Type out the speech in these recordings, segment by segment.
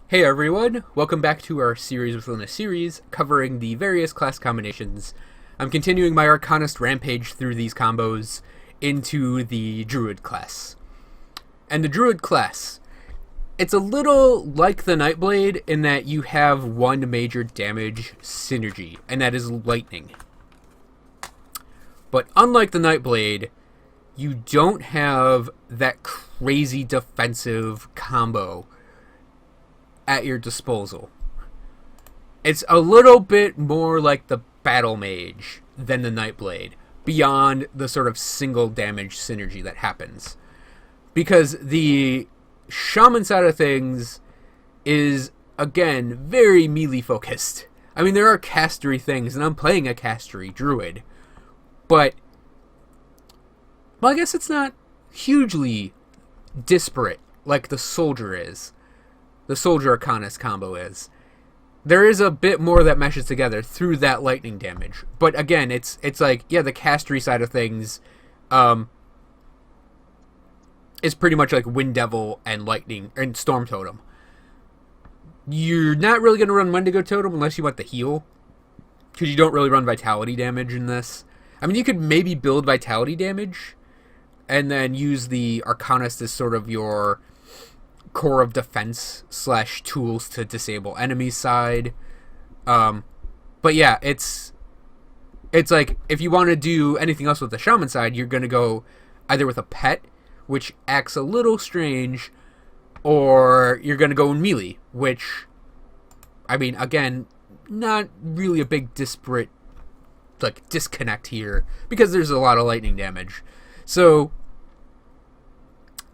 Hey everyone, welcome back to our series within a series covering the various class combinations. I'm continuing my Arcanist rampage through these combos into the Druid class. And the Druid class, it's a little like the Nightblade in that you have one major damage synergy, and that is lightning. But unlike the Nightblade, you don't have that crazy defensive combo at your disposal. It's a little bit more like the Battle Mage than the Nightblade, beyond the sort of single damage synergy that happens. Because the Shaman side of things is, again, very melee focused. I mean, there are castery things, and I'm playing a castery Druid, but, well, I guess it's not hugely disparate like the Soldier is. The Soldier Arcanist combo is. There is a bit more that meshes together through that lightning damage. But again, it's like, yeah, the castery side of things is pretty much like Wind Devil and Lightning and Storm Totem. You're not really going to run Wendigo Totem unless you want the heal, because you don't really run Vitality damage in this. I mean, you could maybe build Vitality damage and then use the Arcanist as sort of your core of defense / tools to disable enemies side. But yeah, it's like if you want to do anything else with the Shaman side, you're going to go either with a pet, which acts a little strange, or you're going to go in melee, which, I mean, again, not really a big disparate like disconnect here, because there's a lot of lightning damage. So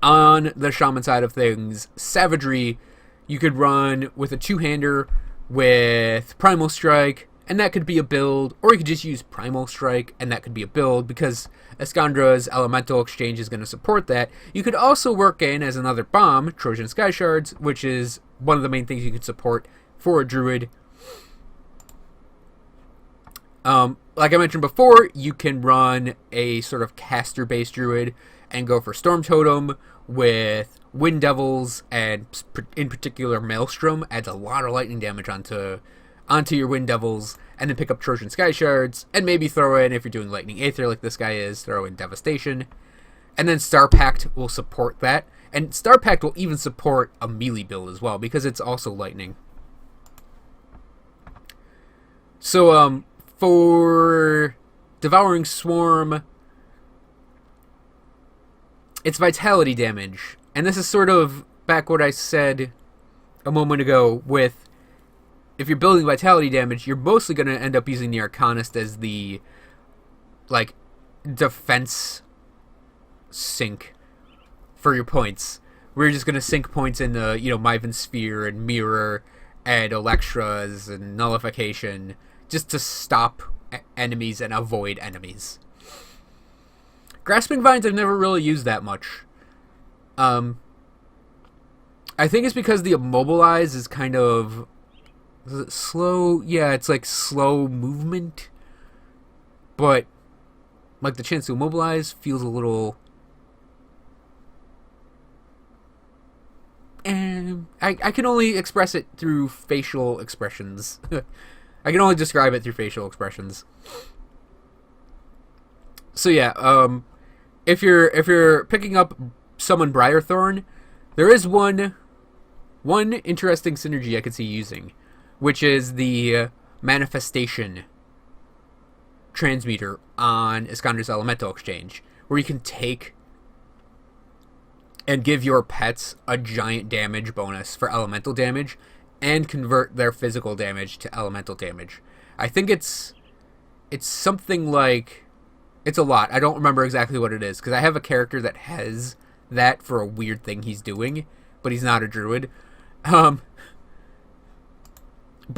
on the Shaman side of things, Savagery, you could run with a two-hander with Primal Strike, and that could be a build, or you could just use Primal Strike, and that could be a build, because Escandra's Elemental Exchange is going to support that. You could also work in, as another bomb, Trojan Sky Shards, which is one of the main things you could support for a Druid. Like I mentioned before, you can run a sort of caster-based Druid and go for Storm Totem with Wind Devils, and in particular Maelstrom adds a lot of lightning damage onto your Wind Devils, and then pick up Trojan Sky Shards, and maybe throw in, if you're doing Lightning Aether like this guy is, throw in Devastation. And then Star Pact will support that, and Star Pact will even support a melee build as well, because it's also lightning. So, for Devouring Swarm, it's Vitality damage, and this is sort of back what I said a moment ago with, if you're building Vitality damage, you're mostly going to end up using the Arcanist as the, like, defense sink for your points. We're just going to sink points in the, Myvan Sphere and Mirror and Electras and Nullification, just to stop enemies and avoid enemies. Grasping Vines I've never really used that much. I think it's because the Immobilize is kind of... Is it slow? Yeah, it's like slow movement. But, like, the chance to Immobilize feels a little... I can only express it through facial expressions. I can only describe it through facial expressions. So yeah, if you're picking up Summon Briarthorn, there is one interesting synergy I could see using, which is the Manifestation Transmuter on Escandra's Elemental Exchange, where you can take and give your pets a giant damage bonus for elemental damage, and convert their physical damage to elemental damage. I think it's something like... It's a lot. I don't remember exactly what it is, because I have a character that has that for a weird thing he's doing, but he's not a Druid. But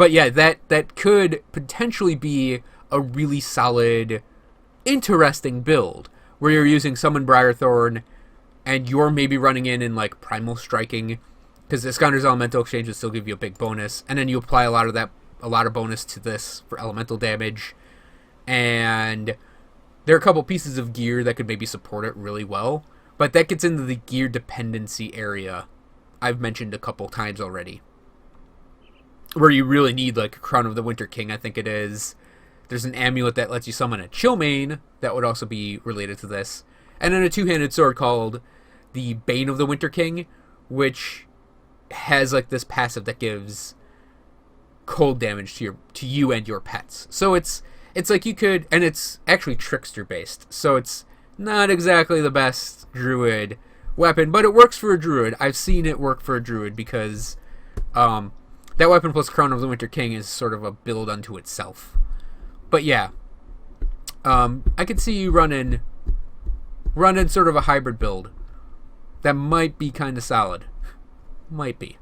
yeah, that could potentially be a really solid, interesting build, where you're using Summon Briarthorn, and you're maybe running in like Primal Striking, because Escandra's Elemental Exchange will still give you a big bonus, and then you apply a lot of bonus to this for elemental damage, and there are a couple pieces of gear that could maybe support it really well, but that gets into the gear dependency area I've mentioned a couple times already. where you really need like a Crown of the Winter King, I think it is. There's an amulet that lets you summon a Chillmane that would also be related to this. And then a two-handed sword called the Bane of the Winter King, which has like this passive that gives cold damage to you and your pets. So it's like you could, and it's actually trickster based. So it's not exactly the best druid weapon, but it works for a druid. I've seen it work for a druid because that weapon plus Crown of the Winter King is sort of a build unto itself. But yeah, I could see you running sort of a hybrid build that might be kind of solid. Might be.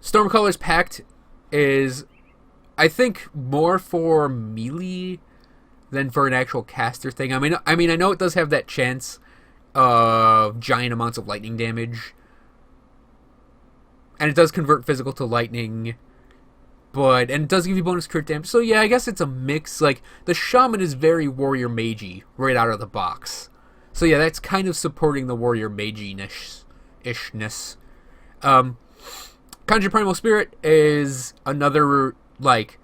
Stormcaller's Pact is, I think, more for melee than for an actual caster thing. I mean, I know it does have that chance of giant amounts of lightning damage, and it does convert physical to lightning, and it does give you bonus crit damage. So yeah, I guess it's a mix. Like, the Shaman is very warrior magey right out of the box. So yeah, that's kind of supporting the warrior magi-ishness. Conjure Primal Spirit is another, like,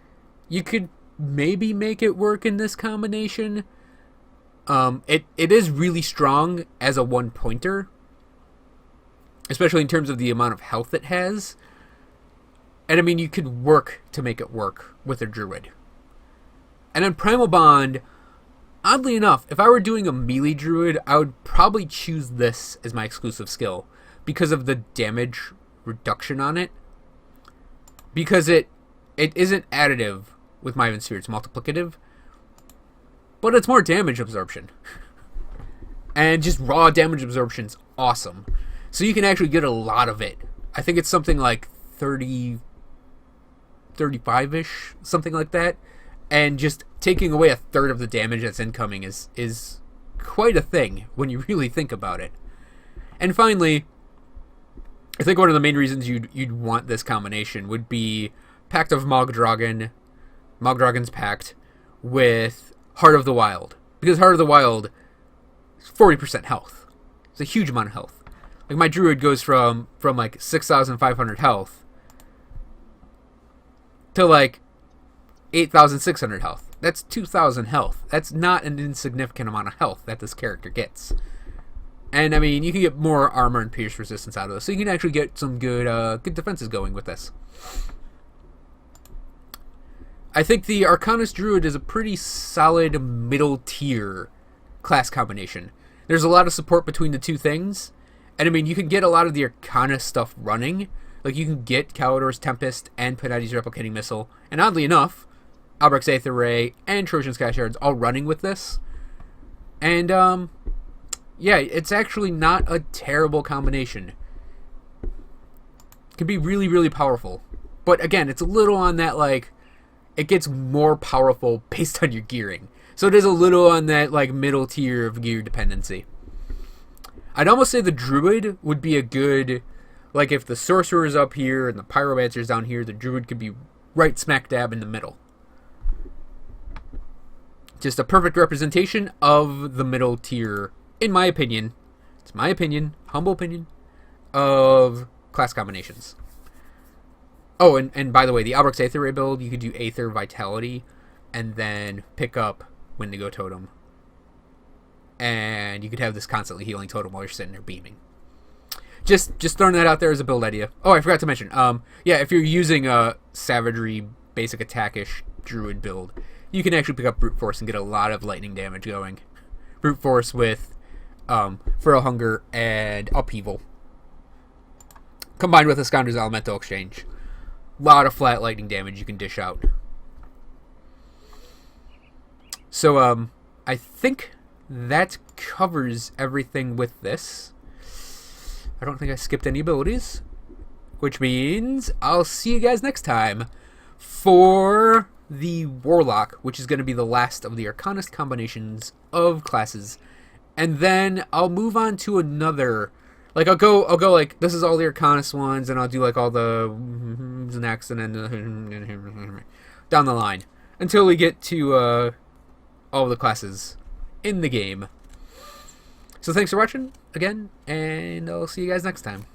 you could maybe make it work in this combination. It is really strong as a one-pointer, especially in terms of the amount of health it has. And I mean, you could work to make it work with a druid. And then Primal Bond, oddly enough, if I were doing a melee druid, I would probably choose this as my exclusive skill because of the damage reduction on it. Because it isn't additive with Maven Sphere, it's multiplicative. But it's more damage absorption. And just raw damage absorption's awesome. So you can actually get a lot of it. I think it's something like 35-ish, something like that. And just taking away a third of the damage that's incoming is quite a thing when you really think about it. And finally, I think one of the main reasons you'd want this combination would be Pact of Mogdragon, Mogdragon's Pact, with Heart of the Wild. Because Heart of the Wild is 40% health. It's a huge amount of health. Like, my druid goes from like 6,500 health to like 8,600 health. That's 2,000 health. That's not an insignificant amount of health that this character gets. And I mean, you can get more armor and pierce resistance out of this, so you can actually get some good defenses going with this. I think the Arcanist Druid is a pretty solid middle tier class combination. There's a lot of support between the two things, and I mean, you can get a lot of the Arcanist stuff running. Like, you can get Calidor's Tempest and Penetti's Replicating Missile, and oddly enough, Albrecht's Aether Ray and Trojan Sky Shards all running with this. And yeah, it's actually not a terrible combination. It can be really, really powerful. But again, it's a little on that, like, it gets more powerful based on your gearing. So it is a little on that, like, middle tier of gear dependency. I'd almost say the Druid would be a good, like, if the Sorcerer is up here and the Pyromancer is down here, the Druid could be right smack dab in the middle. Just a perfect representation of the middle tier, in my opinion. It's my opinion, humble opinion, of class combinations. Oh, and by the way, the Albrecht's Aether Ray build, you could do Aether Vitality, and then pick up Wendigo Totem. And you could have this constantly healing totem while you're sitting there beaming. Just throwing that out there as a build idea. Oh, I forgot to mention, yeah, if you're using a Savagery basic attack-ish Druid build, you can actually pick up Brute Force and get a lot of lightning damage going. Brute Force with Feral Hunger and Upheaval, combined with a Scoundrel's Elemental Exchange. A lot of flat lightning damage you can dish out. So, I think that covers everything with this. I don't think I skipped any abilities, which means I'll see you guys next time for the Warlock, which is going to be the last of the Arcanist combinations of classes. And then I'll move on to another. Like, I'll go like, this is all the Arcanist ones, and I'll do like all the next, and then down the line until we get to all the classes in the game. So thanks for watching again, and I'll see you guys next time.